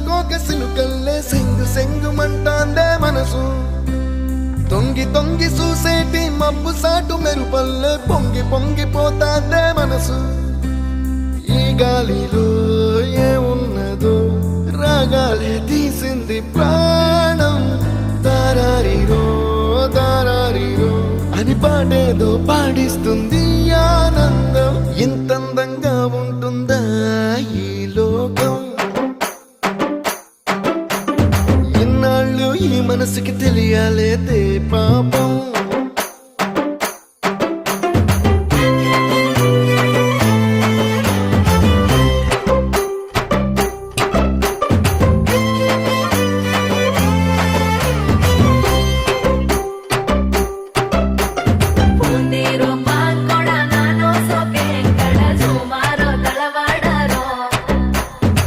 కోక సిలుకల్లే సెంగు సెంగుమంటాందే మనసు తొంగి తొంగి చూసేటి మబ్బు సాటు మెరుపల్లే పొంగి పొంగిపోతాందే మనసు ఈ గాలిలో ఏమున్నదో రాగాలే తీసింది